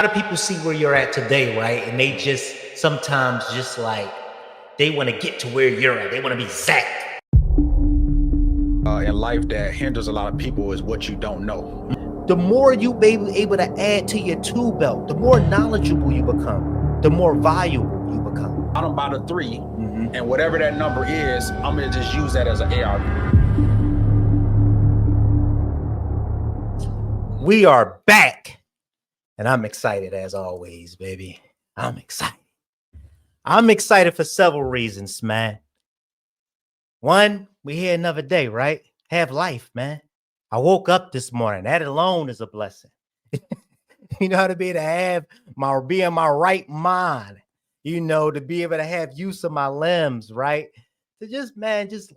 lot of people see where you're at today, right? And they just sometimes just like they want to get to where you're at. They want to be Zach. In life that hinders a lot of people is what you don't know. The more you be able to add to your tool belt, the more knowledgeable you become, the more valuable you become. I'm about a 3, and whatever that number is, I'm gonna just use that as an ARV. We are back, and I'm excited as always, baby. I'm excited. I'm excited for several reasons, man. One, we here another day, right? Have life, man. I woke up this morning. That alone is a blessing. You know, to be able to be in my right mind, you know, to be able to have use of my limbs, right? To just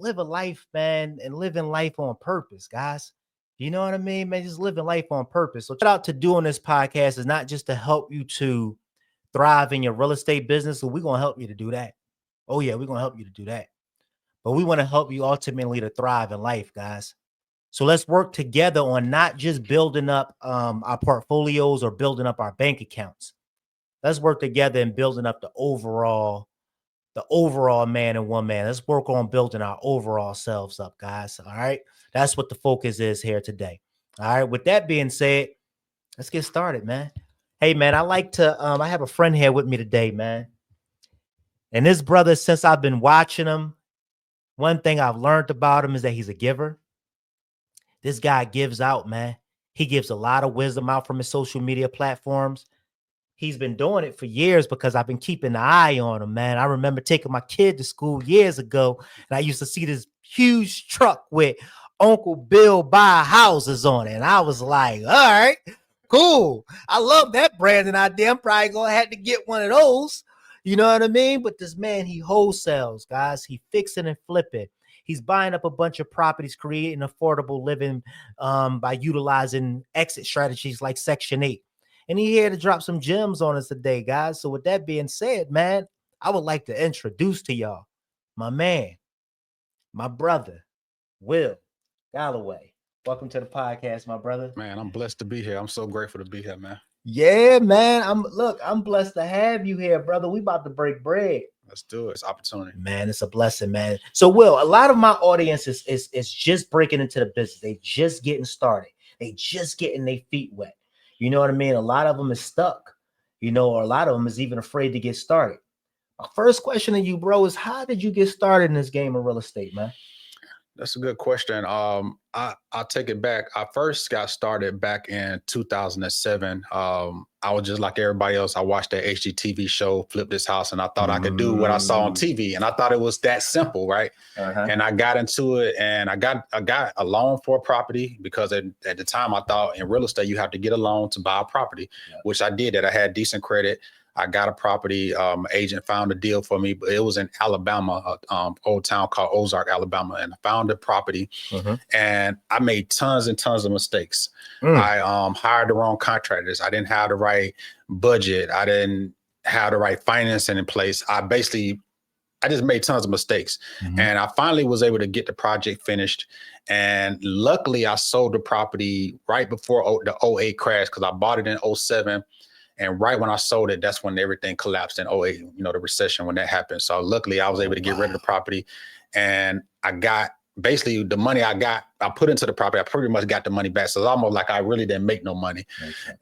live a life, man, and living life on purpose, guys. You know what I mean, man? Just living life on purpose. So shout out to doing this podcast is not just to help you to thrive in your real estate business. So we're going to help you to do that. Oh yeah, we're going to help you to do that. But we want to help you ultimately to thrive in life, guys. So let's work together on not just building up our portfolios or building up our bank accounts. Let's work together in building up the overall man and woman. Let's work on building our overall selves up, guys. All right. That's what the focus is here today. All right. With that being said, let's get started, man. Hey, man, I have a friend here with me today, man. And this brother, since I've been watching him, one thing I've learned about him is that he's a giver. This guy gives out, man. He gives a lot of wisdom out from his social media platforms. He's been doing it for years because I've been keeping an eye on him, man. I remember taking my kid to school years ago, and I used to see this huge truck with Unclebillbuyshouses on it. And I was like, all right, cool. I love that branding idea. I'm probably going to have to get one of those. You know what I mean? But this man, he wholesales, guys. He fixing and flipping. He's buying up a bunch of properties, creating affordable living by utilizing exit strategies like Section 8. And he's here to drop some gems on us today, guys. So with that being said, man, I would like to introduce to y'all my man, my brother, Will Galloway. Welcome to the podcast, my brother. Man, I'm blessed to be here. I'm so grateful to be here, man. Yeah, man. I'm blessed to have you here, brother. We about to break bread. Let's do it. It's opportunity. Man, it's a blessing, man. So, Will, a lot of my audience is just breaking into the business. They just getting started. They just getting their feet wet. You know what I mean? A lot of them is stuck, you know, or a lot of them is even afraid to get started. My first question to you, bro, is how did you get started in this game of real estate, man? That's a good question. I'll take it back. I first got started back in 2007. I was just like everybody else. I watched that HGTV show, Flip This House, and I thought I could do what I saw on TV. And I thought it was that simple, right? And I got into it, and I got a loan for a property because at the time I thought in real estate, you have to get a loan to buy a property, which I did. That I had decent credit. I got a property, agent found a deal for me, but it was in Alabama, old town called Ozark, Alabama. And I found the property and I made tons and tons of mistakes. I hired the wrong contractors. I didn't have the right budget. I didn't have the right financing in place. I just made tons of mistakes. And I finally was able to get the project finished. And luckily I sold the property right before the 08 crash because I bought it in 07. And right when I sold it, that's when everything collapsed in 08, you know, the recession, when that happened. So luckily I was able to get rid of the property, and I got basically the money I put into the property. I pretty much got the money back. So it's almost like I really didn't make no money.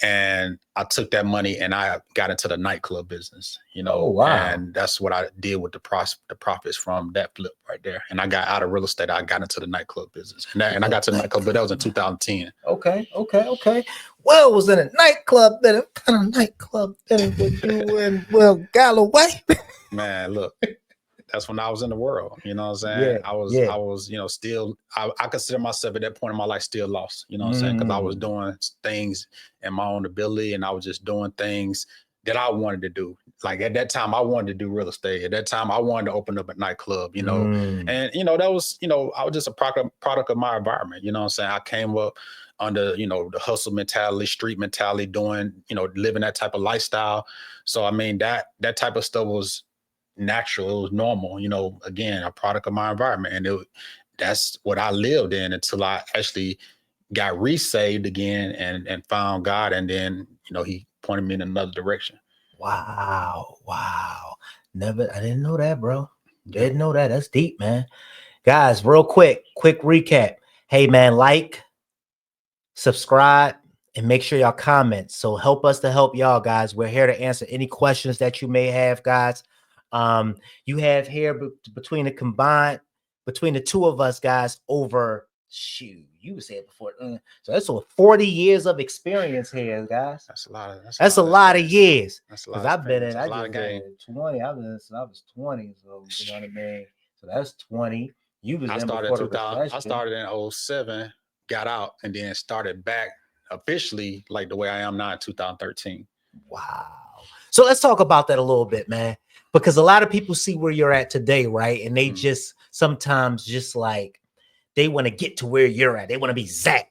And I took that money and I got into the nightclub business, you know, and that's what I did with the profits from that flip right there. And I got out of real estate. I got into the nightclub business, and I got to the nightclub, but that was in 2010. Okay. Well, was in a nightclub. What kind of nightclub would you and Will Galloway? Man, look. That's when I was in the world, you know what I'm saying? I was, you know, still, I consider myself at that point in my life still lost, you know what I'm saying? Because I was doing things in my own ability, and I was just doing things that I wanted to do. Like at that time, I wanted to do real estate. At that time, I wanted to open up a nightclub, you know? And, you know, that was, you know, I was just a product of my environment, you know what I'm saying? I came up under, you know, the hustle mentality, street mentality, doing, you know, living that type of lifestyle. So, I mean, that type of stuff was natural. It was normal, you know, again, a product of my environment. And that's what I lived in until I actually got resaved again and found God. And then, you know, he pointed me in another direction. Wow. I didn't know that, bro. Didn't know that. That's deep, man. Guys, real quick recap. Hey, man, like, subscribe, and make sure y'all comment. So help us to help y'all, guys. We're here to answer any questions that you may have, guys. You have here between the two of us, guys, over you said before. So that's over 40 years of experience here, guys. That's a lot of years. That's a lot Because I've been in, a lot of game. 20. I've been since I was 20. So you know what I mean? So that's 20. You was I in started before the 2000. recession. I started in 07, got out, and then started back officially like the way I am now in 2013. Wow. So let's talk about that a little bit, man, because a lot of people see where you're at today, right? And they just sometimes just like they want to get to where you're at. They want to be Zach.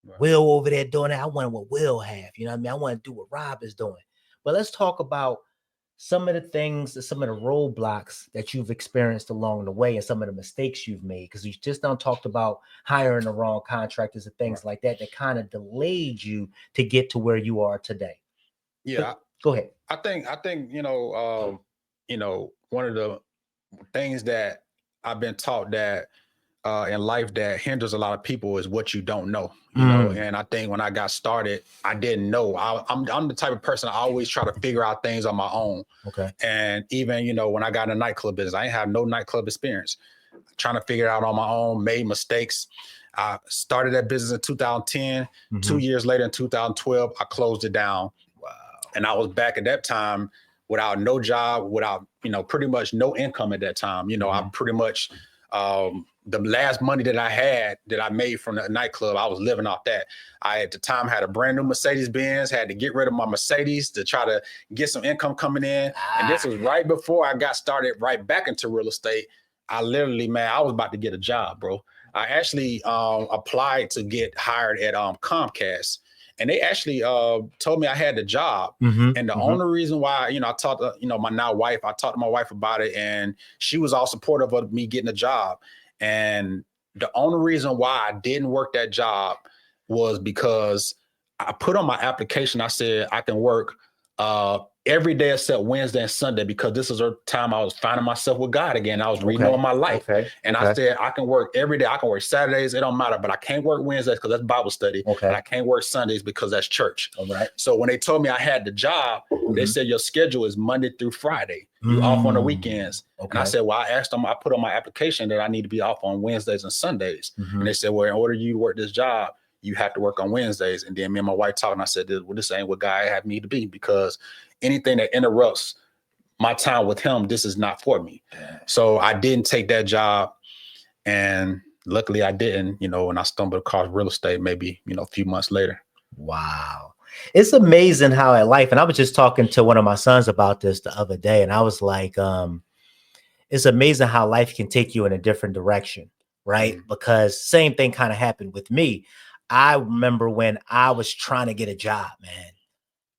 Right. Will over there doing that. I want what Will have. You know what I mean? I want to do what Rob is doing. But let's talk about some of the things, some of the roadblocks that you've experienced along the way and some of the mistakes you've made. Because you just don't talked about hiring the wrong contractors and things like that kind of delayed you to get to where you are today. Yeah. Go ahead. I think, one of the things that I've been taught that in life that hinders a lot of people is what you don't know, you know. And I think when I got started, I didn't know. I'm the type of person I always try to figure out things on my own. Okay. And even, when I got in the nightclub business, I didn't have no nightclub experience. Trying to figure it out on my own, made mistakes. I started that business in 2010. 2 years later, in 2012, I closed it down. Wow. And I was back at that time without no job, without, pretty much no income at that time. I pretty much, the last money that I made from the nightclub, I was living off that. I, at the time, had a brand new Mercedes-Benz, had to get rid of my Mercedes to try to get some income coming in. And this was right before I got started right back into real estate. I literally, man, I was about to get a job, bro. I actually applied to get hired at Comcast. And they actually told me I had the job. And the only reason why, I talked to, my now wife, I talked to my wife about it, and she was all supportive of me getting a job. And the only reason why I didn't work that job was because I put on my application, I said I can work every day except Wednesday and Sunday, because this is the time I was finding myself with God again. I was renewing my life. And I said, I can work every day. I can work Saturdays. It don't matter, but I can't work Wednesdays because that's Bible study. And I can't work Sundays because that's church. All right. So when they told me I had the job, they said, your schedule is Monday through Friday. You off on the weekends. And I said, well, I asked them, I put on my application that I need to be off on Wednesdays and Sundays. And they said, well, in order you to work this job, you have to work on Wednesdays. And then me and my wife talked, and I said, well, this ain't what God had me to be, because anything that interrupts my time with him, this is not for me. So I didn't take that job. And luckily I didn't, and I stumbled across real estate maybe, a few months later. Wow. It's amazing how at life, and I was just talking to one of my sons about this the other day, and I was like, it's amazing how life can take you in a different direction, right? Because same thing kind of happened with me. I remember when I was trying to get a job, man.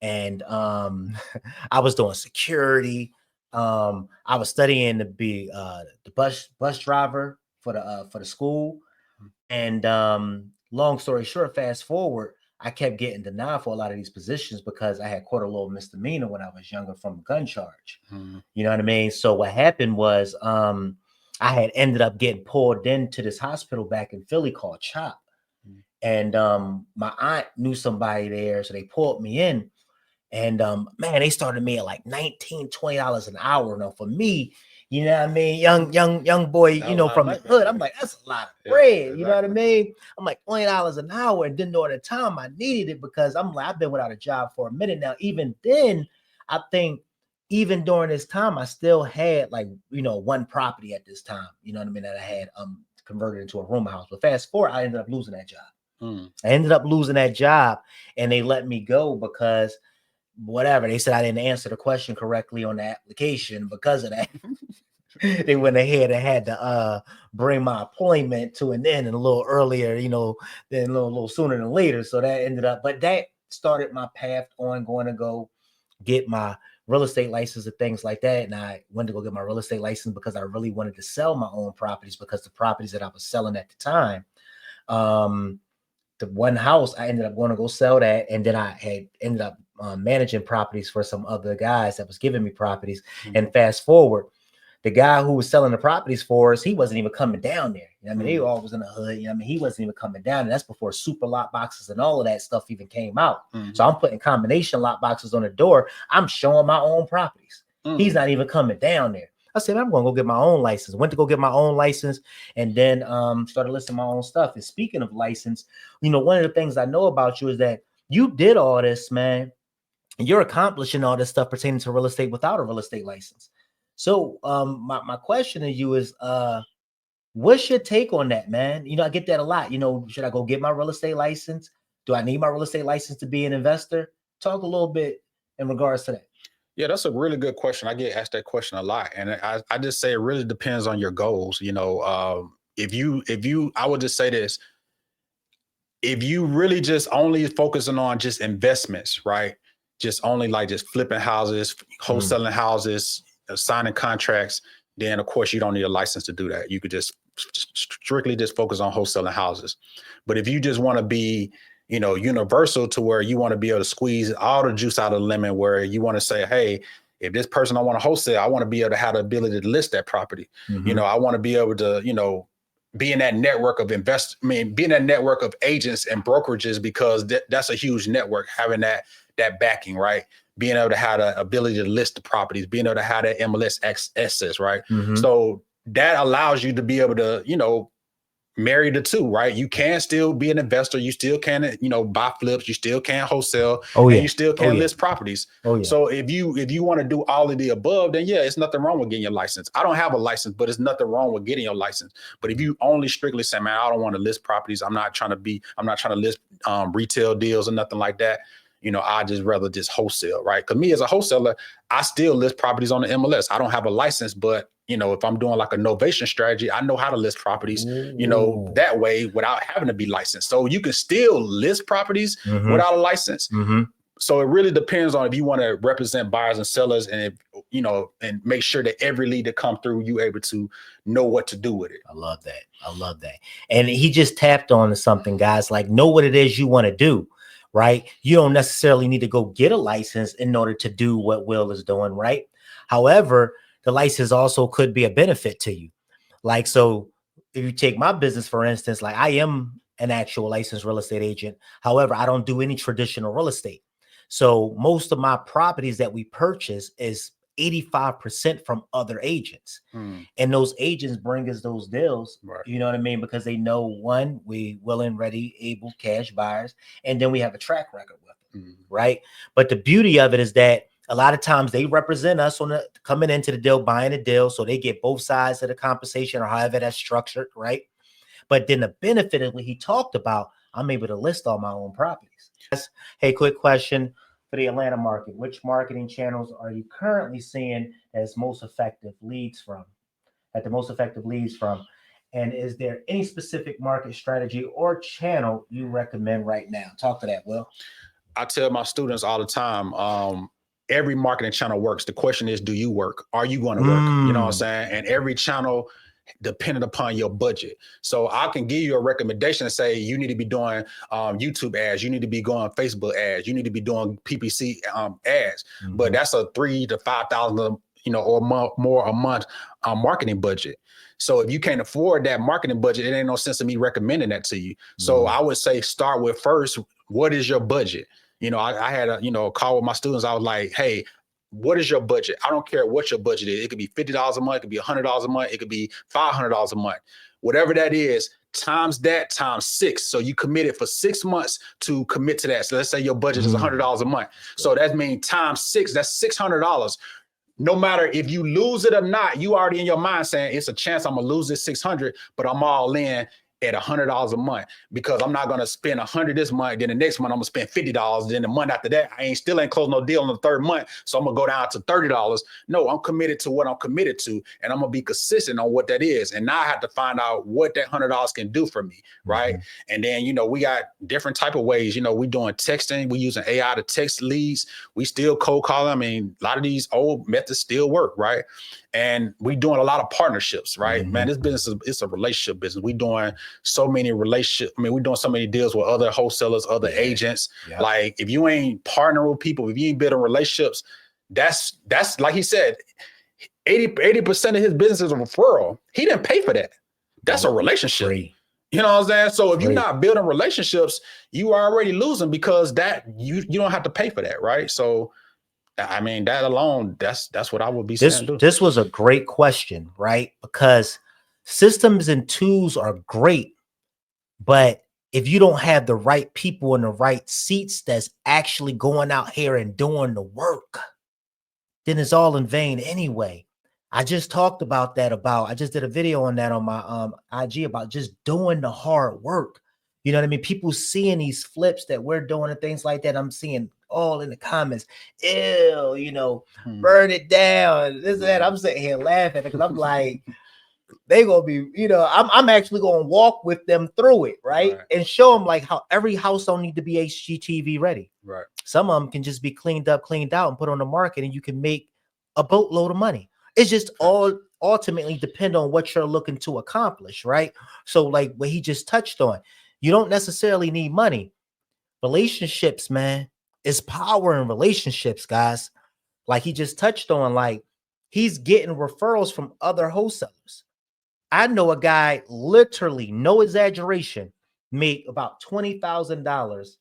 And I was doing security. I was studying to be the bus driver for the school. And long story short, fast forward, I kept getting denied for a lot of these positions because I had caught a little misdemeanor when I was younger from a gun charge. You know what I mean? So what happened was I had ended up getting pulled into this hospital back in Philly called CHOP. And my aunt knew somebody there, so they pulled me in. And man, they started me at like $19, $20 an hour. Now for me, you know what I mean? Young boy, from the hood. I'm like, that's a lot of bread. You know what I mean? I'm like $20 an hour, and didn't know at the time I needed it, because I'm like, I've been without a job for a minute now. Even then, I think even during this time, I still had like, one property at this time, you know what I mean, that I had converted into a room house. But fast forward, I ended up losing that job. I ended up losing that job, and they let me go because whatever. They said I didn't answer the question correctly on the application. Because of that, they went ahead and had to bring my appointment to an end and a little earlier, than a little sooner than later. So that ended up, but that started my path on going to go get my real estate license and things like that. And I went to go get my real estate license because I really wanted to sell my own properties, because the properties that I was selling at the time, the one house, I ended up going to go sell that. And then I had ended up managing properties for some other guys that was giving me properties. And fast forward, the guy who was selling the properties for us, he wasn't even coming down there. You know I mean, they all was in the hood. You know I mean, he wasn't even coming down. And that's before super lock boxes and all of that stuff even came out. So I'm putting combination lock boxes on the door. I'm showing my own properties. He's not even coming down there. I said, I'm going to go get my own license. Went to go get my own license and then started listing my own stuff. And speaking of license, you know, one of the things I know about you is that you did all this, man. And you're accomplishing all this stuff pertaining to real estate without a real estate license. So my question to you is, what's your take on that, man? You know, I get that a lot. You know, should I go get my real estate license? Do I need my real estate license to be an investor? Talk a little bit in regards to that. Yeah, that's a really good question. I get asked that question a lot. And I just say it really depends on your goals. You know, I would just say this, if you really just only focusing on just investments, right? Just only like just flipping houses, wholesaling houses, signing contracts, then of course you don't need a license to do that. You could just strictly just focus on wholesaling houses. But if you just want to be, you know, universal to where you want to be able to squeeze all the juice out of the lemon, where you want to say, hey, if this person I want to wholesale, I want to be able to have the ability to list that property. You know, I want to be able to, you know, be in that network of be in that network of agents and brokerages, because that's a huge network, having that backing, right? Being able to have the ability to list the properties, being able to have that MLS access, right? So that allows you to be able to, you know, marry the two, right? You can still be an investor. You still can, you know, buy flips. You still can wholesale. And you still can list properties. So if you want to do all of the above, then yeah, it's nothing wrong with getting your license. I don't have a license, but it's nothing wrong with getting your license. But if you only strictly say, man, I don't want to list properties, I'm not trying to list retail deals or nothing like that. You know, I just rather just wholesale, right? Because me as a wholesaler, I still list properties on the MLS. I don't have a license, but you know, if I'm doing like a novation strategy, I know how to list properties, you know, that way without having to be licensed. So you can still list properties without a license. So it really depends on if you want to represent buyers and sellers, and if, you know, and make sure that every lead that come through, you able to know what to do with it. I love that. I love that. And he just tapped on to something, guys, like know what it is you want to do. Right? You don't necessarily need to go get a license in order to do what Will is doing, right? However, the license also could be a benefit to you. Like, so if you take my business, for instance, like I am an actual licensed real estate agent. However, I don't do any traditional real estate. So most of my properties that we purchase is 85% from other agents. And those agents bring us those deals, you know what I mean? Because they know, one, we willing, ready, able cash buyers, and then we have a track record with them, right? But the beauty of it is that a lot of times they represent us on the coming into the deal, buying a deal, so they get both sides of the compensation or however that's structured, right? But then the benefit of what he talked about, I'm able to list all my own properties. Hey, quick question for the Atlanta market. Which marketing channels are you currently seeing as most effective leads from? And is there any specific market strategy or channel you recommend right now? Talk to that, Will. I tell my students all the time, every marketing channel works. The question is, do you work? Are you going to work? You know what I'm saying? And every channel dependent upon your budget. So I can give you a recommendation and say, you need to be doing YouTube ads. You need to be going Facebook ads. You need to be doing PPC ads. But that's a $3,000 to $5,000, you know, or more a month marketing budget. So if you can't afford that marketing budget, it ain't no sense of me recommending that to you. So I would say start with first, what is your budget? You know, I had a, you know, call with my students. I was like, hey, what is your budget? I don't care what your budget is. It could be $50 a month. It could be $100 a month. It could be $500 a month. Whatever that is, times 6. So you committed for 6 months to commit to that. So let's say your budget is $100 a month. So that means times 6, that's $600. No matter if you lose it or not, you already in your mind saying it's a chance I'm gonna lose this 600, but I'm all in at $100 a month, because I'm not going to spend $100 this month. Then the next month I'm gonna spend $50. Then the month after that, I still ain't closed no deal on the third month. So I'm gonna go down to $30. No, I'm committed to what I'm committed to, and I'm gonna be consistent on what that is. And now I have to find out what that $100 can do for me, right? And then, you know, we got different type of ways. You know, we doing texting, we using AI to text leads. We still cold call them. I mean, a lot of these old methods still work, right? And we doing a lot of partnerships, right? Man, this business it's a relationship business. We doing so many relationships. I mean, we're doing so many deals with other wholesalers, other agents. Like if you ain't partnering with people, if you ain't building relationships, that's like he said, 80% of his business is a referral. He didn't pay for that. That's a relationship. Free. You know what I'm saying? So if you're not building relationships, you are already losing because that you don't have to pay for that, right? So I mean, that alone, that's what I would be saying. This was a great question, right? Because systems and tools are great, but if you don't have the right people in the right seats that's actually going out here and doing the work, then it's all in vain anyway. I just talked about that. I just did a video on that on my IG about just doing the hard work. You know what I mean? People seeing these flips that we're doing and things like that. I'm seeing all in the comments. Ew, you know, burn it down. This and that. I'm sitting here laughing because I'm like, they gonna be, you know, I'm actually gonna walk with them through it, right? And show them like how every house don't need to be HGTV ready. Right. Some of them can just be cleaned up, cleaned out, and put on the market, and you can make a boatload of money. It's just all ultimately depend on what you're looking to accomplish, right? So like what he just touched on, you don't necessarily need money. Relationships, man, is power in relationships, guys. Like he just touched on, like he's getting referrals from other wholesalers. I know a guy, literally, no exaggeration, made about $20,000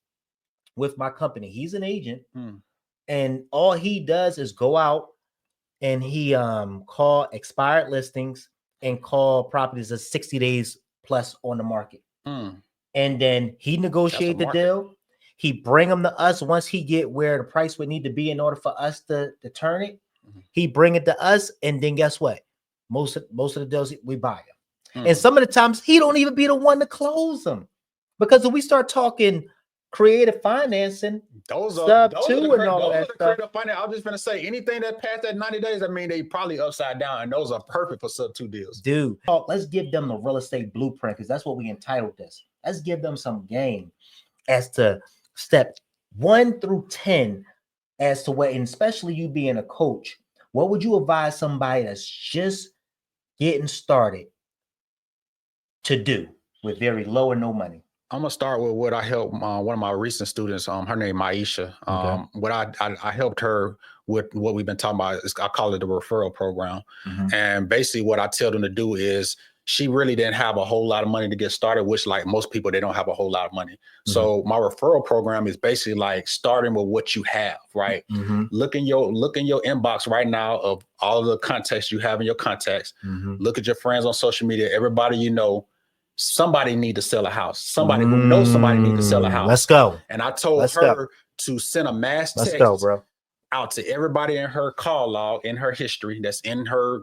with my company. He's an agent, and all he does is go out and he call expired listings and call properties that's 60 days plus on the market. And then he negotiate the deal. He bring them to us once he get where the price would need to be in order for us to turn it. He bring it to us, and then guess what? Most of the deals we buy them. And some of the times he don't even be the one to close them, because if we start talking creative financing, those and all that stuff. I was just gonna say anything that passed that 90 days, I mean, they probably upside down, and those are perfect for sub 2 deals. Dude, let's give them the real estate blueprint, because that's what we entitled this. Let's give them some game as to step 1 through 10 as to what, and especially you being a coach, what would you advise somebody that's just getting started to do with very low or no money? I'm gonna start with what I helped one of my recent students. Her name Maisha. What I helped her with what we've been talking about is, I call it the referral program. And basically, what I tell them to do is, she really didn't have a whole lot of money to get started, which, like most people, they don't have a whole lot of money. So my referral program is basically like starting with what you have, right? Look in your inbox right now of all the contacts you have in your contacts. Look at your friends on social media. Everybody you know. Somebody need to sell a house. Somebody who knows somebody need to sell a house. Let's go. And I told her to send a mass text out to everybody in her call log, in her history, that's in her,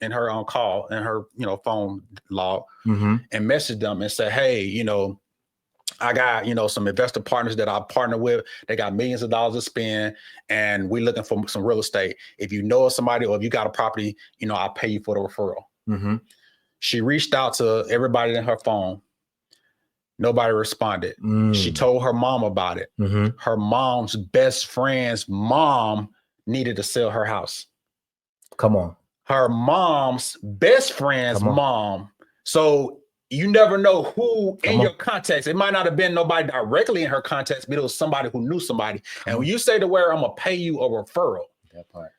in her on call, in her, phone log, and message them and say, hey, I got, some investor partners that I partner with. They got millions of dollars to spend, and we're looking for some real estate. If you know somebody, or if you got a property, I'll pay you for the referral. She reached out to everybody in her phone. Nobody responded. She told her mom about it. Her mom's best friend's mom needed to sell her house. Come on. Her mom's best friend's mom. So you never know who in your contacts. It might not have been nobody directly in her contacts, but it was somebody who knew somebody. And when you say to where I'm going to pay you a referral, that part,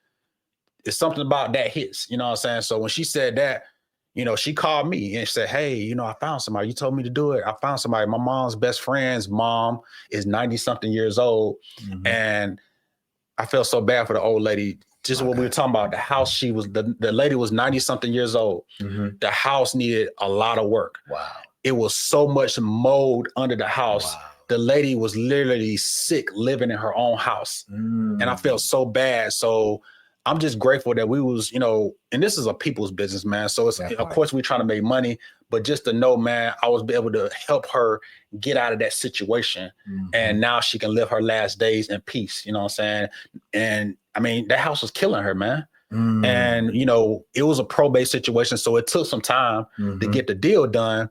it's something about that hits. You know what I'm saying? So when she said that, she called me and said, hey, I found somebody. You told me to do it. I found somebody. My mom's best friend's mom is 90 something years old. And I felt so bad for the old lady. Just what we were talking about, the house, the lady was 90 something years old. The house needed a lot of work. Wow. It was so much mold under the house. Wow. The lady was literally sick living in her own house. And I felt so bad. So I'm just grateful that we was, and this is a people's business, man. So it's, of course, we're trying to make money, but just to know, man, I was able to help her get out of that situation. And now she can live her last days in peace. You know what I'm saying? And I mean, that house was killing her, man. And, it was a probate situation. So it took some time to get the deal done,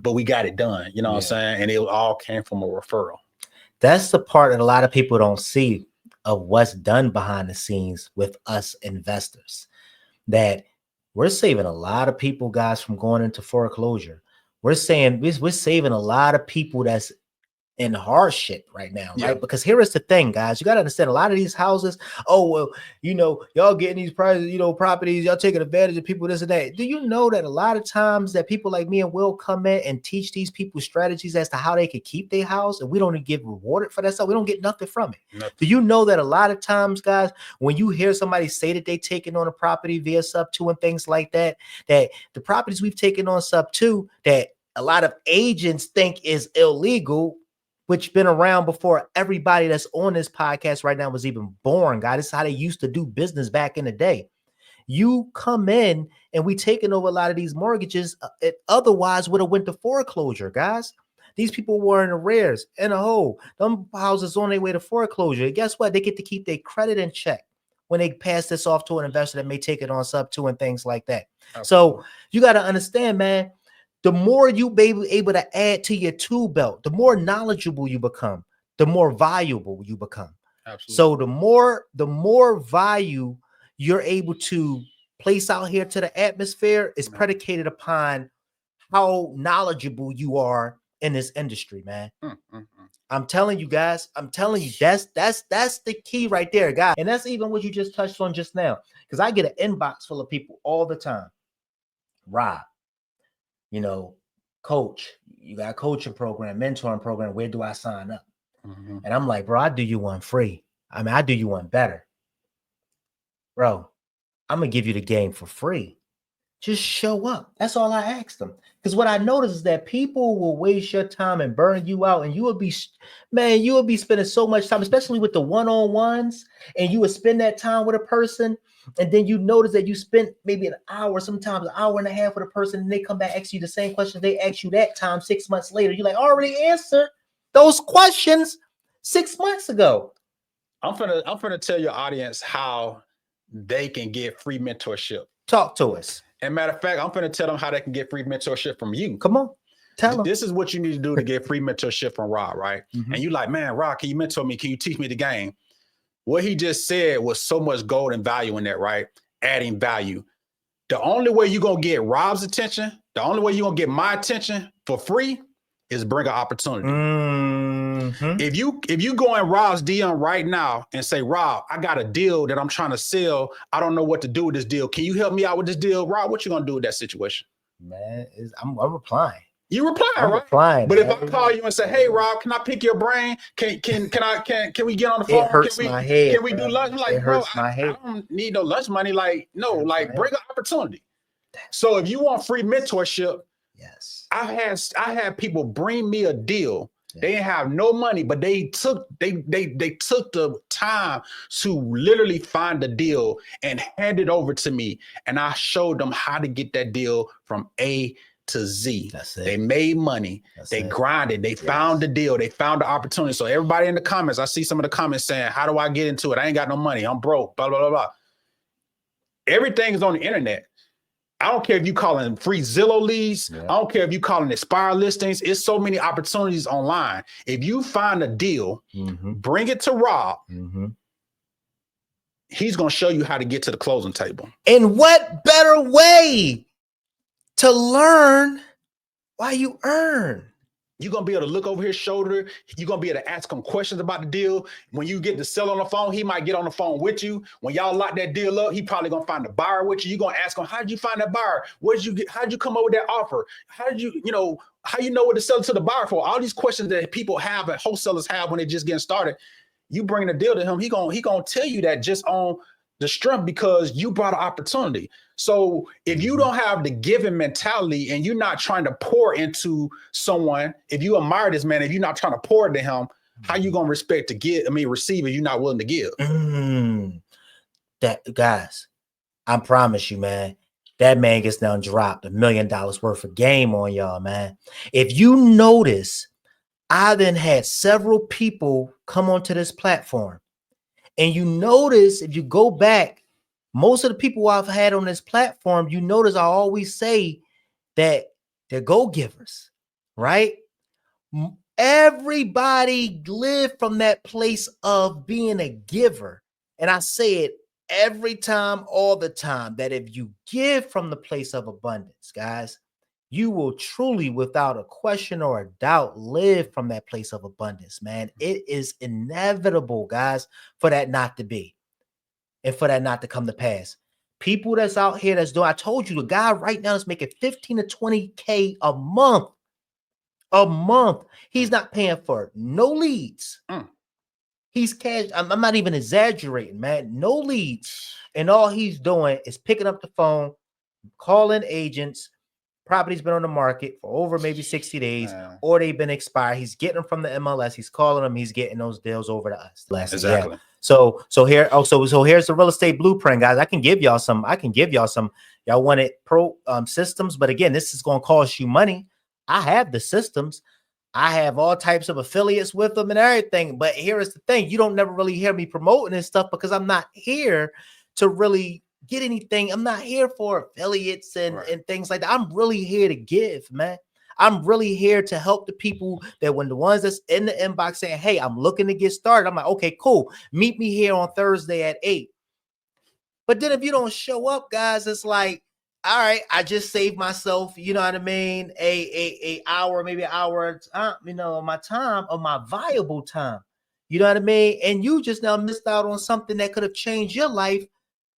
but we got it done. You know what I'm saying? And it all came from a referral. That's the part that a lot of people don't see of what's done behind the scenes with us investors, that we're saving a lot of people, guys, from going into foreclosure. we're saying we're saving a lot of people that's in hardship right now, right? Because here is the thing, guys. You got to understand a lot of these houses. Oh, well, y'all getting these prices, properties, y'all taking advantage of people, this and that. Do you know that a lot of times that people like me and Will come in and teach these people strategies as to how they could keep their house, and we don't get rewarded for that stuff? We don't get nothing from it. Nothing. Do you know that a lot of times, guys, when you hear somebody say that they taking on a property via sub 2 and things like that, that the properties we've taken on sub 2 that a lot of agents think is illegal, which been around before everybody that's on this podcast right now was even born, guys. This is how they used to do business back in the day. You come in and we taking over a lot of these mortgages. It otherwise would have went to foreclosure, guys. These people were in arrears, in a hole. Them houses on their way to foreclosure. And guess what? They get to keep their credit in check when they pass this off to an investor that may take it on sub 2 and things like that. Absolutely. So you got to understand, man, the more you be able to add to your tool belt, the more knowledgeable you become, the more valuable you become. Absolutely. So the more value you're able to place out here to the atmosphere is predicated upon how knowledgeable you are in this industry, man. I'm telling you guys, that's the key right there, guys. And that's even what you just touched on just now, because I get an inbox full of people all the time. Rob, coach, you got a coaching program, mentoring program. Where do I sign up? And I'm like, bro, I do you one free. I mean, I do you one better. Bro, I'm going to give you the game for free. Just show up. That's all I asked them. Because what I noticed is that people will waste your time and burn you out. And you will be spending so much time, especially with the one-on-ones. And you would spend that time with a person. And then you notice that you spent maybe an hour, sometimes an hour and a half with a person. And they come back, ask you the same questions they asked you that time 6 months later. You're like, I already answered those questions 6 months ago. I'm gonna tell your audience how they can get free mentorship. Talk to us. And matter of fact, I'm going to tell them how they can get free mentorship from you. Come on, tell them. This is what you need to do to get free mentorship from Rob, right? And you like, man, Rob, can you mentor me? Can you teach me the game? What he just said was so much gold and value in that, right? Adding value. The only way you're going to get Rob's attention, the only way you're going to get my attention for free is bring an opportunity. If you go in Rob's DM right now and say, Rob, I got a deal that I'm trying to sell. I don't know what to do with this deal. Can you help me out with this deal? Rob, what you going to do with that situation? Man, I'm replying. You reply, right? Replying, but man, if I call you and say, hey, Rob, can I pick your brain? Can we get on the phone? It hurts my head. Can we do lunch? Like, bro, I don't need no lunch money. Like, no, like bring an opportunity. So if you want free mentorship, yes, I had people bring me a deal. They didn't have no money, but they took the time to literally find the deal and hand it over to me. And I showed them how to get that deal from A to Z. That's it. They made money. They grinded. They found the deal. They found the opportunity. So everybody in the comments, I see some of the comments saying, how do I get into it? I ain't got no money. I'm broke, blah, blah, blah, blah. Everything is on the internet. I don't care if you calling free Zillow leads. I don't care if you calling expired listings. It's so many opportunities online. If you find a deal, bring it to Rob. He's going to show you how to get to the closing table. And what better way to learn while you earn? You're going to be able to look over his shoulder. You're going to be able to ask him questions about the deal. When you get the seller on the phone, he might get on the phone with you. When y'all lock that deal up, he probably going to find the buyer with you. You're going to ask him, how did you find that buyer? How did you come up with that offer? How did you know what to sell to the buyer for? All these questions that people have and wholesalers have when they're just getting started. You bring the deal to him, he gonna tell you that just on the strength because you brought an opportunity. So if you don't have the giving mentality and you're not trying to pour into someone, if you admire this man, if you're not trying to pour into him, how you gonna receive if you're not willing to give? That guys, I promise you, man, that man gets down dropped $1 million worth of game on y'all, man. If you notice, I then had several people come onto this platform. And you notice, if you go back, most of the people I've had on this platform, you notice I always say that they're go-givers, right? Everybody live from that place of being a giver. And I say it every time, all the time, that if you give from the place of abundance, guys, you will truly, without a question or a doubt, live from that place of abundance, man. It is inevitable, guys, for that not to be and for that not to come to pass. People that's out here that's doing, I told you, the guy right now is making 15 to 20K a month. A month. He's not paying for no leads. He's cash. I'm not even exaggerating, man. No leads. And all he's doing is picking up the phone, calling agents. Property's been on the market for over maybe 60 days, or they've been expired. He's getting them from the MLS. He's calling them. He's getting those deals over to us. Exactly. Yeah. So here's the real estate blueprint, guys. I can give y'all some. Y'all wanted pro systems, but again, this is going to cost you money. I have the systems. I have all types of affiliates with them and everything. But here is the thing. You don't never really hear me promoting this stuff because I'm not here to really get anything. I'm not here for affiliates and things like that. I'm really here to give, man. I'm really here to help the people that when the ones that's in the inbox saying, hey, I'm looking to get started. I'm like, okay, cool. Meet me here on Thursday at 8. But then if you don't show up, guys, it's like, all right, I just saved myself, you know what I mean? A hour, maybe an hour, my time, of my valuable time. You know what I mean? And you just now missed out on something that could have changed your life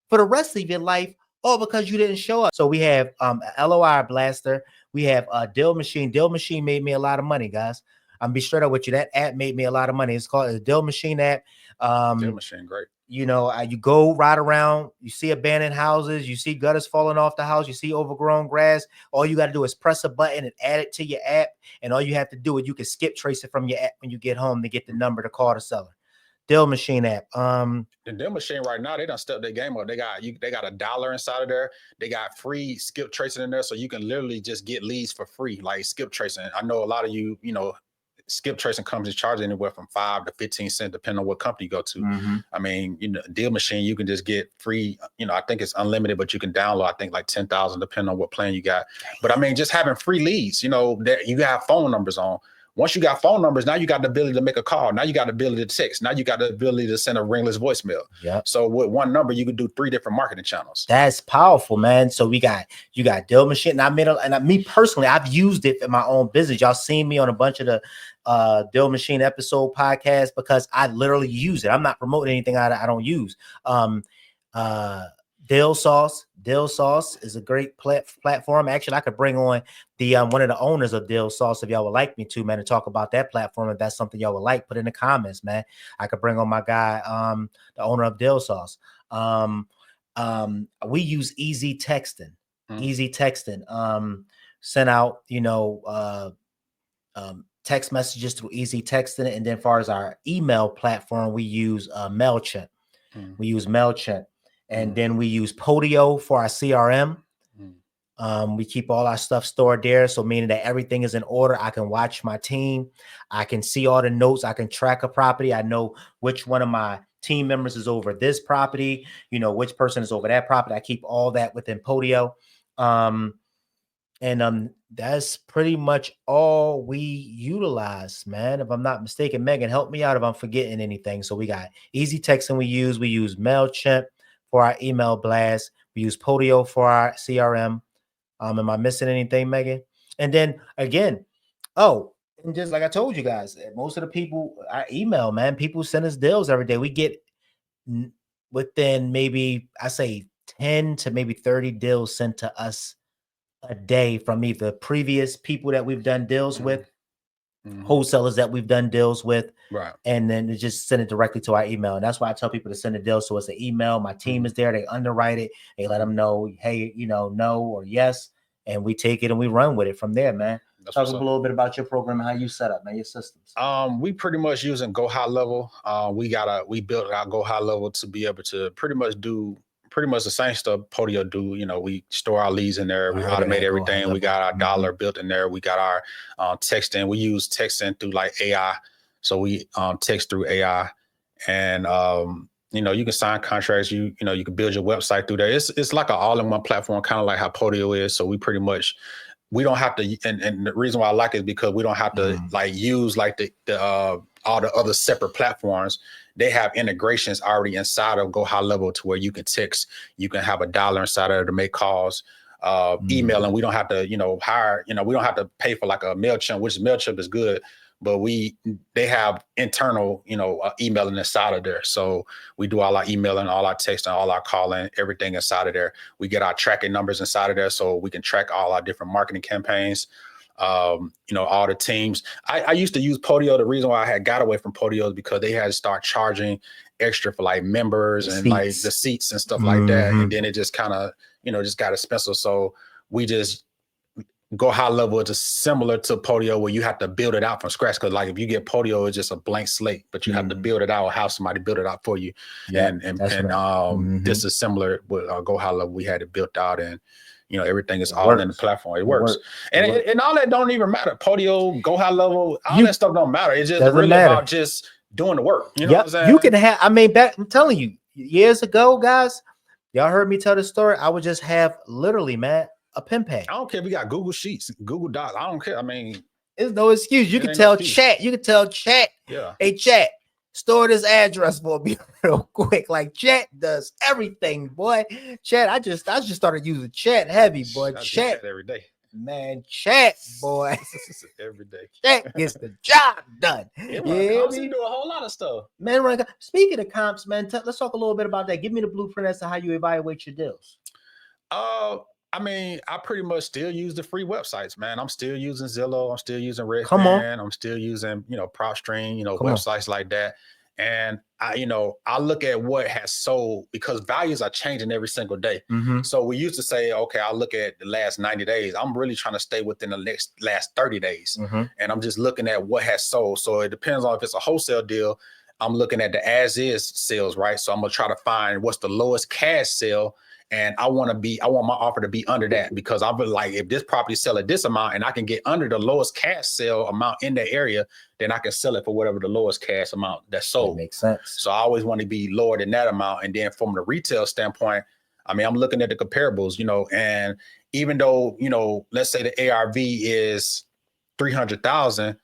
for the rest of your life, all because you didn't show up. So we have LOI Blaster. We have Deal Machine. Deal Machine made me a lot of money, guys. I'm be straight up with you. That app made me a lot of money. It's called the Deal Machine app. Deal Machine, great. You go ride around, you see abandoned houses, you see gutters falling off the house, you see overgrown grass. All you got to do is press a button and add it to your app. And all you have to do is you can skip trace it from your app when you get home to get the number to call the seller. Deal Machine app. The Deal Machine right now, they done stepped their game up. They got $1 inside of there. They got free skip tracing in there, so you can literally just get leads for free, like skip tracing. I know a lot of you skip tracing companies charge anywhere from 5 to 15 cents, depending on what company you go to. I mean, Deal Machine, you can just get free, I think it's unlimited, but you can download, I think like 10,000, depending on what plan you got. But I mean, just having free leads, that you have phone numbers on. Once you got phone numbers, now you got the ability to make a call. Now you got the ability to text. Now you got the ability to send a ringless voicemail. Yeah. So with one number, you could do 3 different marketing channels. That's powerful, man. So you got Deal Machine, and me personally, I've used it in my own business. Y'all seen me on a bunch of the Deal Machine episode podcasts because I literally use it. I'm not promoting anything I don't use. Deal Sauce is a great platform. Actually, I could bring on the one of the owners of Deal Sauce if y'all would like me to, man, to talk about that platform. If that's something y'all would like, put in the comments, man. I could bring on my guy, the owner of Deal Sauce. We use easy texting. Send out, text messages through easy texting. And then as far as our email platform, we use MailChimp. And then we use Podio for our CRM. We keep all our stuff stored there. So meaning that everything is in order. I can watch my team. I can see all the notes. I can track a property. I know which one of my team members is over this property, which person is over that property. I keep all that within Podio. And that's pretty much all we utilize, man. If I'm not mistaken, Megan, help me out if I'm forgetting anything. So we got easy texting we use MailChimp for our email blast. We use Podio for our CRM. Am I missing anything, Megan? And then again, and just like I told you guys, most of the people I email, man, people send us deals every day. We get within maybe, I say 10 to maybe 30 deals sent to us a day from either previous people that we've done deals with, wholesalers that we've done deals with, right? And then they just send it directly to our email. And that's why I tell people to send a deal. So it's an email. My team is there. They underwrite it. They let them know, hey, no or yes. And we take it and we run with it from there, man. Talk a little bit about your program and how you set up, man, your systems. We pretty much using Go High Level. We built our Go High Level to be able to pretty much do the same stuff Podio do. We store our leads in there. We automate everything. We got our dollar built in there. We got our texting. We use texting through like AI. So we text through AI, and you can sign contracts. You can build your website through there. It's like an all-in-one platform, kind of like how Podio is. So we don't have to, and the reason why I like it is because we don't have to like use like the all the other separate platforms. They have integrations already inside of Go High Level to where you can text, you can have a dollar inside of it to make calls. emailing. We don't have to, hire, we don't have to pay for like a MailChimp, which MailChimp is good, but they have internal, emailing inside of there. So we do all our emailing, all our texting, all our calling, everything inside of there. We get our tracking numbers inside of there so we can track all our different marketing campaigns. All the teams. I used to use Podio. The reason why I had got away from Podio is because they had to start charging extra for like members and like the seats and stuff like that. And then it just kind of, just got expensive. So we just Go High Level is just similar to Podio, where you have to build it out from scratch. Because like if you get Podio, it's just a blank slate, but you have to build it out or have somebody build it out for you. Yeah, this is similar with Go High Level. We had it built out, and everything is all in the platform. It works. And all that don't even matter. Podio, Go High Level, all that stuff don't matter. It's just really about just doing the work. You know what I'm saying? You can have. I mean, I'm telling you, years ago, guys, y'all heard me tell the story. I would just have literally, man, a pen pal. I don't care if we got Google Sheets, Google Docs. I don't care. I mean, there's no excuse. You can tell chat. You can tell chat. Yeah. Hey, chat, store this address for me real quick. Like chat does everything, boy. Chat. I just started using chat heavy, boy. Chat every day. Man, chat, boy. Every day. Chat gets the job done. You do a whole lot of stuff. Man, speaking of comps, man, let's talk a little bit about that. Give me the blueprint as to how you evaluate your deals. I mean, I pretty much still use the free websites, man. I'm still using Zillow. I'm still using Redfin. I'm still using, PropStream, websites like that. And I look at what has sold because values are changing every single day. So we used to say, okay, I'll look at the last 90 days. I'm really trying to stay within the last 30 days. And I'm just looking at what has sold. So it depends on if it's a wholesale deal. I'm looking at the as is sales, right? So I'm going to try to find what's the lowest cash sale. And I want my offer to be under that, because I'll be like, if this property sell at this amount and I can get under the lowest cash sale amount in the area, then I can sell it for whatever the lowest cash amount that's sold. That makes sense. So I always want to be lower than that amount. And then from the retail standpoint, I mean, I'm looking at the comparables, and even though, let's say the ARV is 300,000,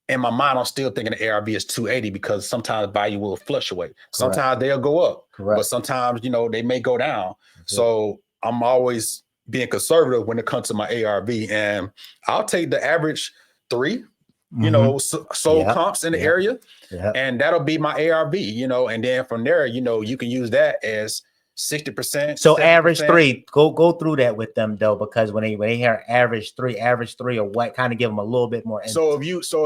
in my mind, I'm still thinking the ARV is 280 because sometimes value will fluctuate. Correct. Sometimes they'll go up, but sometimes, they may go down. So I'm always being conservative when it comes to my ARV, and I'll take the average 3, sold comps in the area, and that'll be my ARV, and then from there, you can use that as 60%. So 70%. Average 3, go through that with them though, because when they hear average 3 or what, kind of give them a little bit more. So if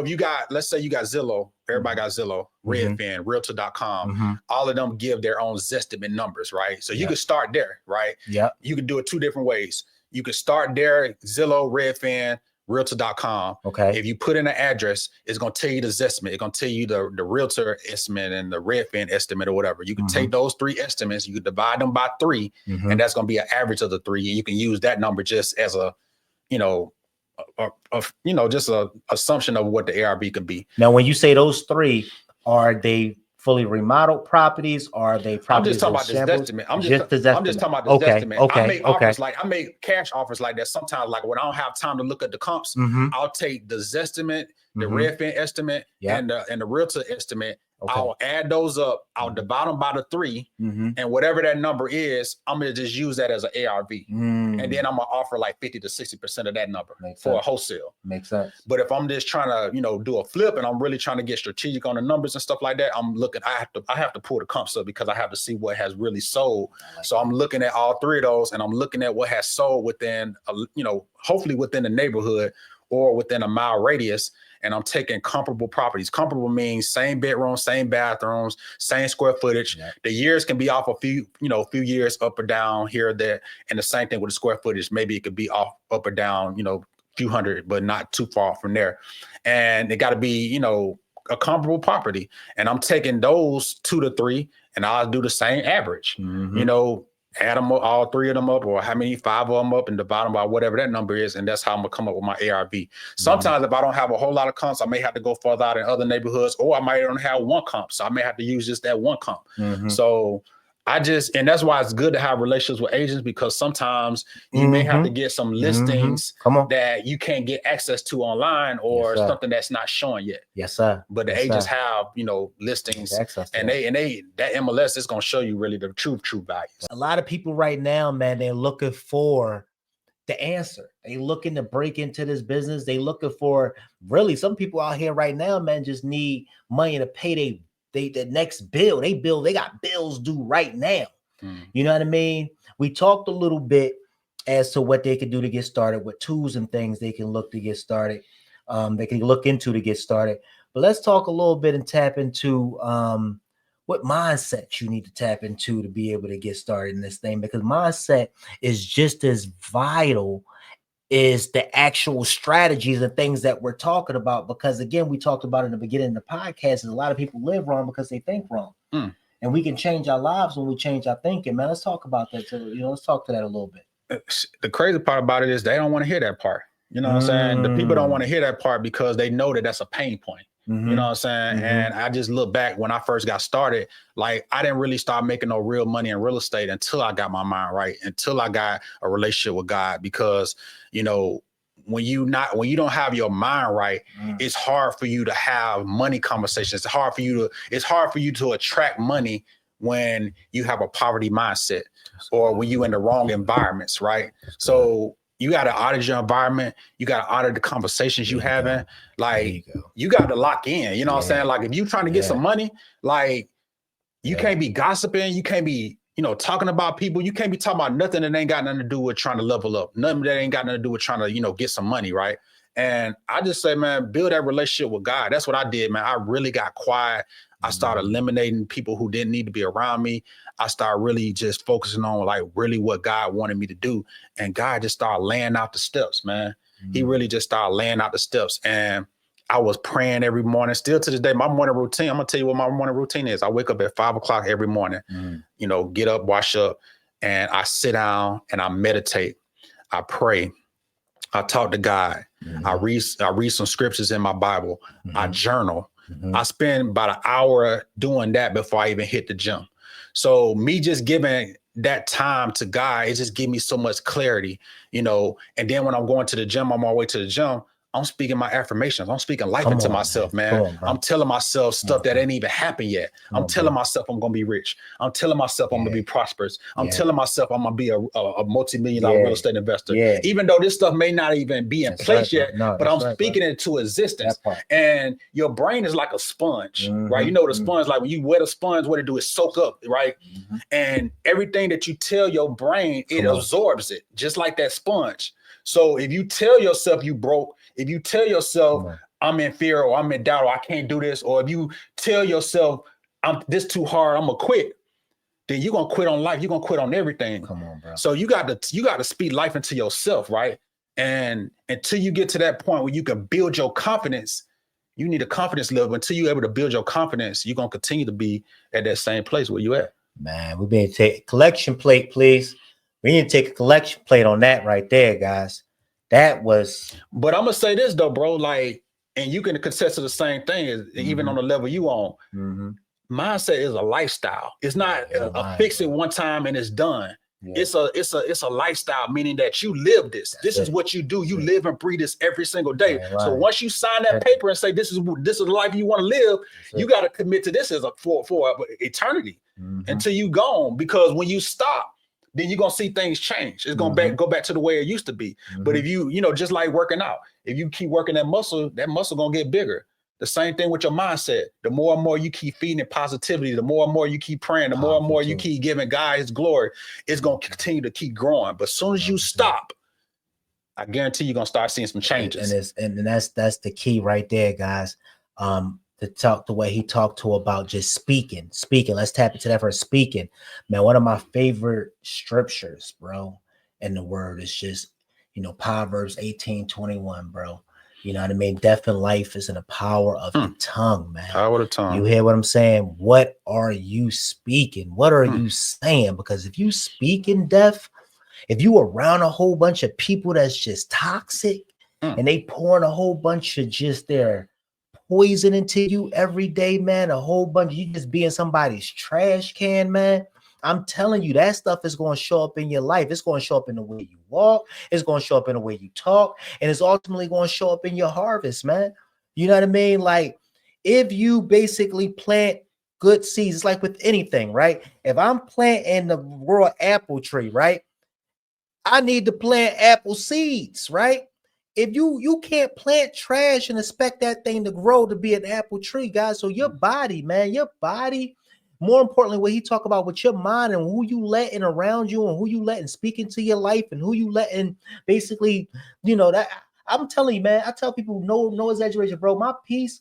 you got, let's say you got Zillow, everybody got Zillow, Redfin, Realtor.com, all of them give their own Zestimate numbers, right? So you can start there, right? Yeah. You can do it 2 different ways. You can start there, Zillow, Redfin, Realtor.com. Okay. If you put in an address, it's going to tell you the Zestimate. It's going to tell you the Realtor estimate and the Redfin estimate or whatever. You can take those 3 estimates, you can divide them by 3, and that's going to be an average of the 3. And you can use that number just as a, just a assumption of what the ARV could be. Now, when you say those 3, are they fully remodeled properties? Or are they properties? I'm just talking about this estimate. I'm just talking about this estimate. I make offers I make cash offers like that. Sometimes, like when I don't have time to look at the comps, I'll take the Zestimate, the Redfin estimate, and the Realtor estimate. I'll add those up. I'll divide them by the 3, and whatever that number is, I'm gonna just use that as an ARV, and then I'm gonna offer like 50 to 60% of that number for a wholesale. Makes sense. But if I'm just trying to, do a flip, and I'm really trying to get strategic on the numbers and stuff like that, I'm looking. I have to pull the comps up because I have to see what has really sold. So I'm looking at all 3 of those, and I'm looking at what has sold within, hopefully within the neighborhood or within a mile radius. And I'm taking comparable properties. Comparable means same bedrooms, same bathrooms, same square footage. Yeah. The years can be off a few years up or down here or there. And the same thing with the square footage. Maybe it could be off up or down, few hundred, but not too far from there. And it got to be, a comparable property. And I'm taking those 2 to 3, and I'll do the same average. Add them up, all 3 of them up, or how many, 5 of them up, and divide them by whatever that number is, and that's how I'm gonna come up with my ARV. Sometimes if I don't have a whole lot of comps, I may have to go further out in other neighborhoods, or I might only have 1 comp, so I may have to use just that 1 comp. So and that's why it's good to have relationships with agents, because sometimes you may have to get some listings that you can't get access to online, or something that's not showing yet. Yes, sir. But the agents have, listings, and they that MLS is going to show you really the true values. A lot of people right now, man, they're looking for the answer. They looking to break into this business. They looking for really some people out here right now, man, just need money to pay the next bill. They got bills due right now. You know what I mean? We talked a little bit as to what they could do to get started, what tools and things they can look to get started. They can look into to get started. But let's talk a little bit and tap into what mindset you need to tap into to be able to get started in this thing, because mindset is just as vital as the actual strategies and things that we're talking about. Because again, we talked about in the beginning of the podcast, is a lot of people live wrong because they think wrong. And we can change our lives when we change our thinking, man. Let's talk about that. So, let's talk to that a little bit. The crazy part about it is they don't want to hear that part. You know what I'm saying? The people don't want to hear that part because they know that that's a pain point. You know what I'm saying? And I just look back when I first got started, like I didn't really start making no real money in real estate until I got my mind right, until I got a relationship with God. Because, when you don't have your mind right, it's hard for you to have money conversations. It's hard for you to attract money when you have a poverty mindset or when you in the wrong environments, right? So you got to audit your environment. You got to audit the conversations you having. Like you got to lock in, you know what I'm saying? Like if you trying to get some money, like you can't be gossiping. You can't be, talking about people. You can't be talking about nothing that ain't got nothing to do with trying to level up. Nothing that ain't got nothing to do with trying to, get some money, right? And I just say, man, build that relationship with God. That's what I did, man. I really got quiet. I started eliminating people who didn't need to be around me. I started really just focusing on like really what God wanted me to do. And God just started laying out the steps, man. He really just started laying out the steps. And I was praying every morning. Still to this day, my morning routine, I'm going to tell you what my morning routine is. I wake up at 5 o'clock every morning, get up, wash up, and I sit down and I meditate. I pray. I talk to God. I read some scriptures in my Bible. I journal. I spend about an hour doing that before I even hit the gym. So me just giving that time to God, it just gives me so much clarity, and then when I'm going to the gym, I'm on my way to the gym, I'm speaking my affirmations. I'm speaking life into myself, man. I'm telling myself stuff that ain't even happened yet. I'm telling myself I'm going to be rich. I'm telling myself I'm going to be prosperous. I'm telling myself I'm going to be a multi-million-dollar real estate investor. Even though this stuff may not even be in place yet, but I'm speaking it into existence. And your brain is like a sponge, right? You know the sponge, like when you wet a sponge, what it do is soak up, right? And everything that you tell your brain, it absorbs it, just like that sponge. So if you tell yourself you broke, if you tell yourself I'm in fear or I'm in doubt or I can't do this, or if you tell yourself I'm this too hard, I'm gonna quit, then you're gonna quit on life. You're gonna quit on everything. Come on, bro. So you got to speak life into yourself, right? And until you get to that point where you can build your confidence, you need a confidence level. Until you're able to build your confidence, you're gonna continue to be at that same place where you at. Man, we're being take collection plate, please. We need to take a collection plate on that right there, guys. That was. But I'm gonna say this though, bro. Like, and you can contest to the same thing, as even on the level you on. Mindset is a lifestyle. It's not a fix it one time and it's done. It's a lifestyle, meaning that you live this. This is what you do. You live and breathe this every single day. So once you sign that paper and say this is the life you want to live, you got to commit to this as for eternity until you gone. Because when you stop, then you're going to see things change. It's going to go back to the way it used to be. But if you just like working out, if you keep working that muscle going to get bigger. The same thing with your mindset. The more and more you keep feeding it positivity, the more and more you keep praying, the more and more you keep giving God his glory, it's going to continue to keep growing. But as soon as you stop, I guarantee you're going to start seeing some changes. And that's the key right there, guys. To talk the way he talked to about just speaking. Let's tap into that for speaking. Man, one of my favorite scriptures, bro, in the word is just, Proverbs 18:21, bro. You know what I mean? Death and life is in the power of the tongue, man. Power of the tongue. You hear what I'm saying? What are you speaking? What are you saying? Because if you speak in death, if you around a whole bunch of people that's just toxic and they pouring a whole bunch of just their poison into you every day, man, a whole bunch, you just being somebody's trash can, man. I'm telling you, that stuff is going to show up in your life. It's going to show up in the way you walk. It's going to show up in the way you talk. And it's ultimately going to show up in your harvest, man. You know what I mean? Like, if you basically plant good seeds, it's like with anything, right? If I'm planting the royal apple tree, right? I need to plant apple seeds, right? If you can't plant trash and expect that thing to grow to be an apple tree, guys. So your body, man, your body, more importantly, what he talk about with your mind and who you letting around you and who you letting speak into your life and who you letting basically, that I'm telling you, man, I tell people no exaggeration, bro. My peace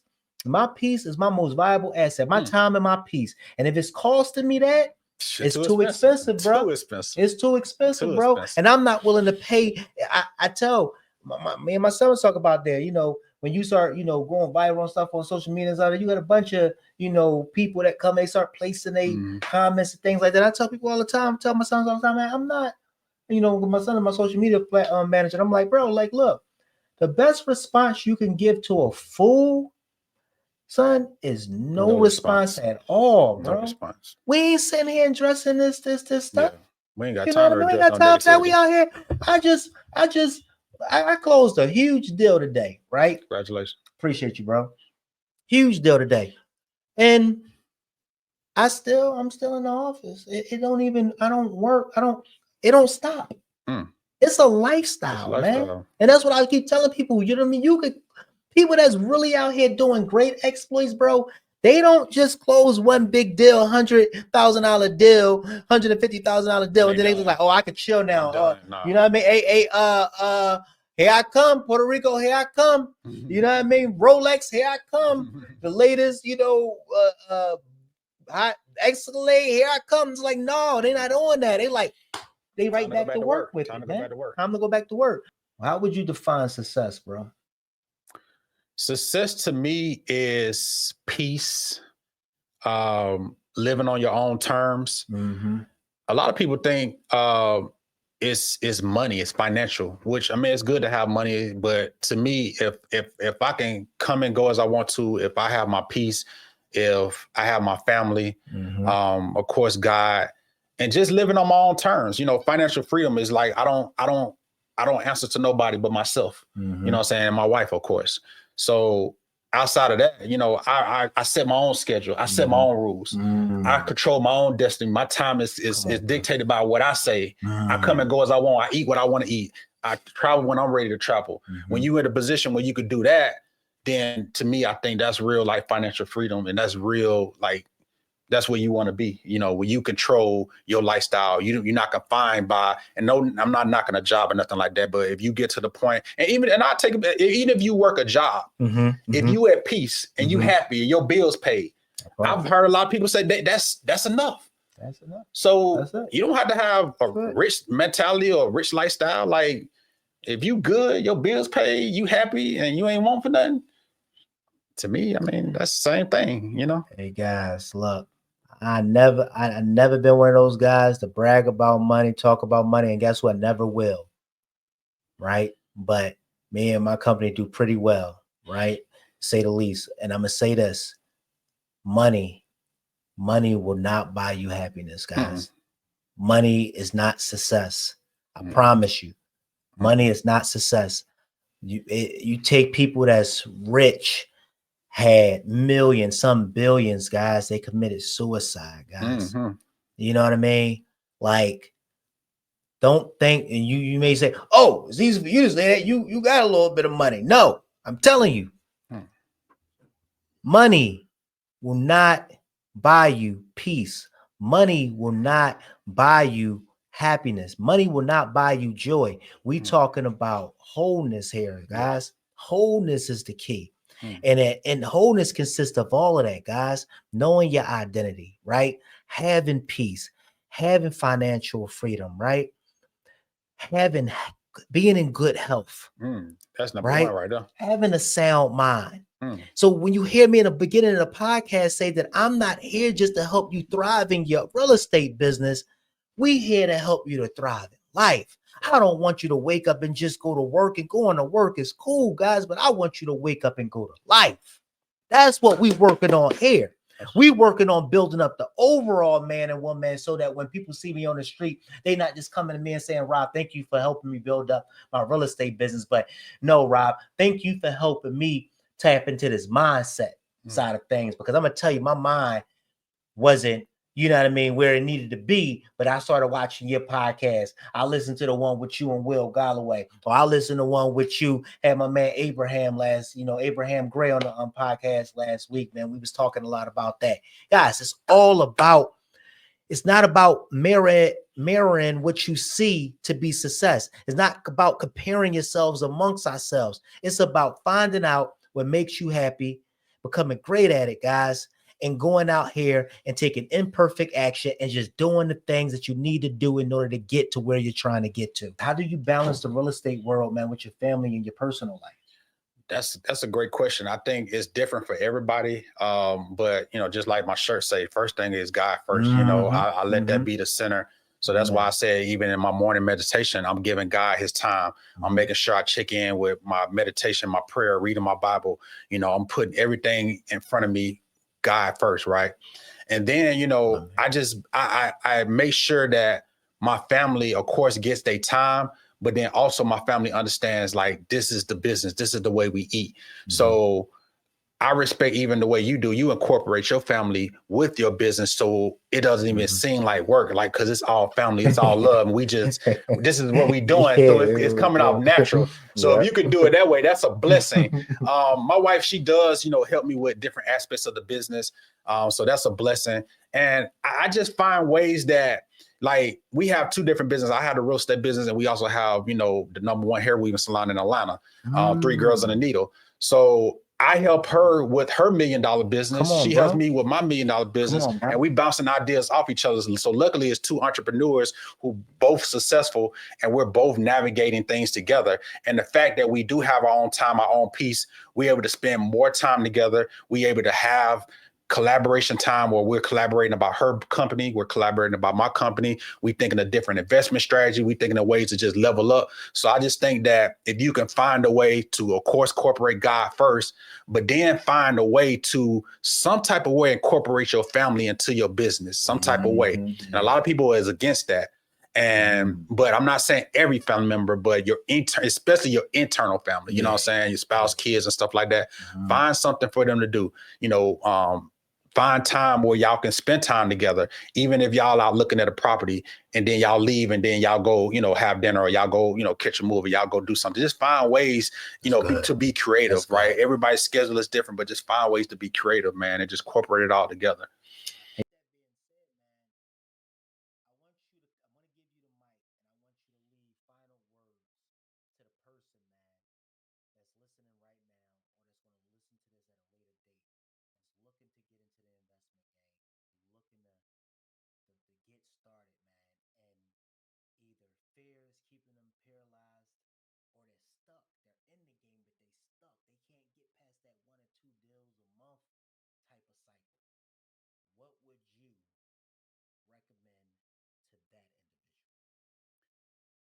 is my most valuable asset, my time and my peace. And if it's costing me that, it's too expensive, bro. Too expensive. It's too expensive, bro. And I'm not willing to pay. I tell me and my son talk about that. When you start, going viral and stuff on social media and stuff, you got a bunch of, people that come, they start placing their comments and things like that. I tell people all the time, tell my sons all the time, man, I'm not, my son is my social media manager. And I'm like, bro, like, look, the best response you can give to a fool, son, is no response at all, bro. No response. We ain't sitting here and dressing this stuff. Yeah. We ain't got time to we ain't got time for that. We out here. I closed a huge deal today, right? Congratulations. Appreciate you, bro. Huge deal today. And I'm still in the office. It don't work. It don't stop. It's a lifestyle, man. And that's what I keep telling people. You know what I mean? People that's really out here doing great exploits, bro, they don't just close one big deal, $100,000 deal, $150,000 deal, and then they look like, oh, I could chill now. You know what I mean? Hey, here I come, Puerto Rico, here I come. You know what I mean? Rolex, here I come. The latest, Escalade, here I come. It's like, no, they're not on that. They right back to work with it, man. Time to go back to work. How would you define success, bro? Success to me is peace, living on your own terms. A lot of people think it's money, it's financial, which I mean, it's good to have money, but to me, if I can come and go as I want to, if I have my peace, if I have my family, of course, God, and just living on my own terms, financial freedom is like I don't answer to nobody but myself. You know what I'm saying? And my wife, of course. So outside of that, I set my own schedule. I set my own rules. I control my own destiny. My time is dictated by what I say. I come and go as I want. I eat what I want to eat. I travel when I'm ready to travel. When you're in a position where you could do that, then to me, I think that's real like financial freedom. And that's real, like, that's where you want to be, where you control your lifestyle. You're not confined by, and no, I'm not knocking a job or nothing like that. But if you get to the point, even if you work a job, if you at peace and you happy and your bills paid, I've heard a lot of people say that's enough. That's enough. So you don't have to have a rich mentality or a rich lifestyle. Like if you good, your bills paid, you happy, and you ain't want for nothing. To me, I mean, that's the same thing, Hey guys, look. I never been one of those guys to brag about money, talk about money, and guess what? Never will. Right? But me and my company do pretty well, right? Say the least. And I'm gonna say this: money will not buy you happiness, guys. Money is not success. I promise you. Money is not success. You take people that's rich, had millions, some billions, guys, they committed suicide, guys. You know what I mean? Like, don't think, and you may say, oh, it's easy for you to say that. You got a little bit of money. No, I'm telling you, money will not buy you peace. Money will not buy you happiness. Money will not buy you joy. We talking about wholeness here, guys. Wholeness is the key. And wholeness consists of all of that, guys. Knowing your identity, right? Having peace, having financial freedom, right? Being in good health. That's number one right there. Having a sound mind. So when you hear me in the beginning of the podcast say that I'm not here just to help you thrive in your real estate business, we here to help you to thrive in life. I don't want you to wake up and just go to work, and going to work is cool, guys, but I want you to wake up and go to life. That's what we working on here. We working on building up the overall man and woman so that when people see me on the street, they not just coming to me and saying, Rob, thank you for helping me build up my real estate business. But no, Rob, thank you for helping me tap into this mindset side of things. Because I'm going to tell you, my mind wasn't, you know what I mean, where it needed to be. But I started watching your podcast. I listened to the one with you and Will Galloway, or I listened to one with you and my man Abraham Abraham Gray on the podcast last week. Man, we was talking a lot about that, guys. It's not about mirroring what you see to be success. It's not about comparing yourselves amongst ourselves. It's about finding out what makes you happy, becoming great at it, guys, and going out here and taking imperfect action and just doing the things that you need to do in order to get to where you're trying to get to. How do you balance the real estate world, man, with your family and your personal life? That's a great question. I think it's different for everybody. But just like my shirt say, first thing is God 1st. I let that be the center. So that's why I say, even in my morning meditation, I'm giving God his time. I'm making sure I check in with my meditation, my prayer, reading my Bible. I'm putting everything in front of me, God first, right? And then, I make sure that my family, of course, gets their time, but then also my family understands, like, this is the business, this is the way we eat. So I respect even the way you do. You incorporate your family with your business, so it doesn't even seem like work, like, because it's all family, it's all love. And this is what we doing. So it's coming out natural. So if you could do it that way, that's a blessing. My wife, she does, help me with different aspects of the business. So that's a blessing. And I just find ways that, like, we have two different businesses. I have the real estate business, and we also have, the number one hair weaving salon in Atlanta, Three Girls and a Needle. So I help her with her $1 million business. She helps me with my $1 million business, and we bouncing ideas off each other. So luckily, it's two entrepreneurs who both successful, and we're both navigating things together. And the fact that we do have our own time, our own peace, we're able to spend more time together. We're able to have collaboration time where we're collaborating about her company, we're collaborating about my company, we thinking a different investment strategy, we thinking of ways to just level up. So I just think that if you can find a way to, of course, incorporate God first, but then find a way to some type of way incorporate your family into your business, some type of way. And a lot of people is against that. But I'm not saying every family member, but especially your internal family, you know what I'm saying? Your spouse, kids, and stuff like that. Find something for them to do. Find time where y'all can spend time together, even if y'all out looking at a property and then y'all leave and then y'all go, have dinner, or y'all go, catch a movie, y'all go do something. Just find ways, to be creative, right? Everybody's schedule is different, but just find ways to be creative, man, and just incorporate it all together.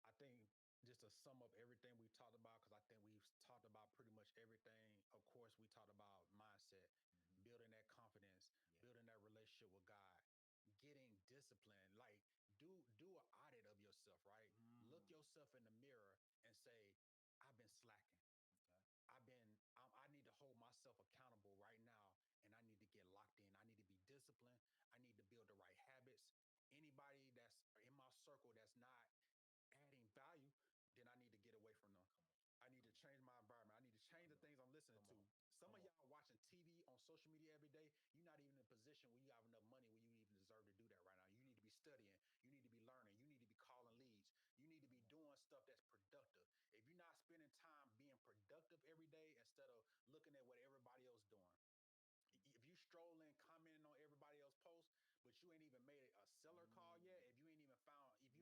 I think just to sum up everything we've talked about, because I think we've talked about pretty much everything. Of course, we talked about mindset, building that confidence, building that relationship with God, getting discipline. Like, do an audit of yourself, right? Look yourself in the mirror and say, I've been slacking. I need to hold myself accountable right now, and I need to get locked in. I need to be disciplined. I need to build the right habits. Anybody that's in my circle that's not adding value, then I need to get away from them. I need to change my environment. I need to change the things I'm listening to. Some of y'all watching TV on social media every day, you're not even in a position where you have enough money where you even deserve to do that right now. You need to be studying. You need to be learning. You need to be calling leads. You need to be doing stuff that's productive. If you're not spending time being productive every day instead of looking at what everybody else doing, if you strolling, commenting on everybody else's post, but you ain't even made a seller call yet, if you ain't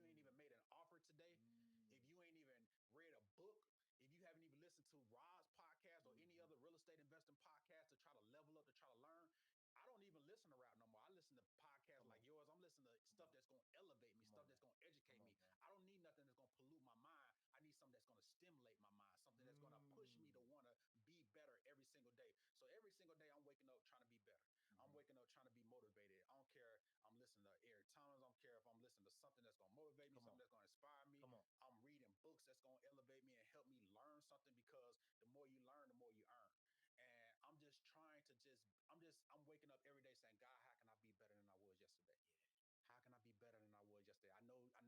even made an offer today, if you ain't even read a book, if you haven't even listened to Rod's podcast or any other real estate investing podcast to try to level up, to try to learn, I don't even listen to rap no more. I listen to podcasts like yours. I'm listening to stuff that's going to elevate me, stuff that's going to educate me. I don't need nothing that's going to pollute my mind. I need something that's going to stimulate my mind, something that's going to push me to want to be better every single day. So every single day I'm waking up trying to be better. I'm waking up trying to be motivated. I don't care. I'm listening to Eric Thomas. I don't care if I'm listening to something that's going to motivate me, something that's going to inspire me. I'm reading books that's going to elevate me and help me learn something, because the more you learn, the more you earn. And I'm just trying to I'm waking up every day saying, God, how can I be better than I was yesterday?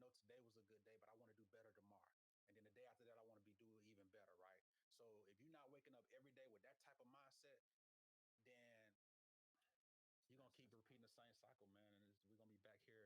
know today was a good day, but I want to do better tomorrow. And then the day after that, I want to be doing even better, right? So if you're not waking up every day with that type of mindset, then you're going to keep repeating the same cycle, man. And we're going to be back here,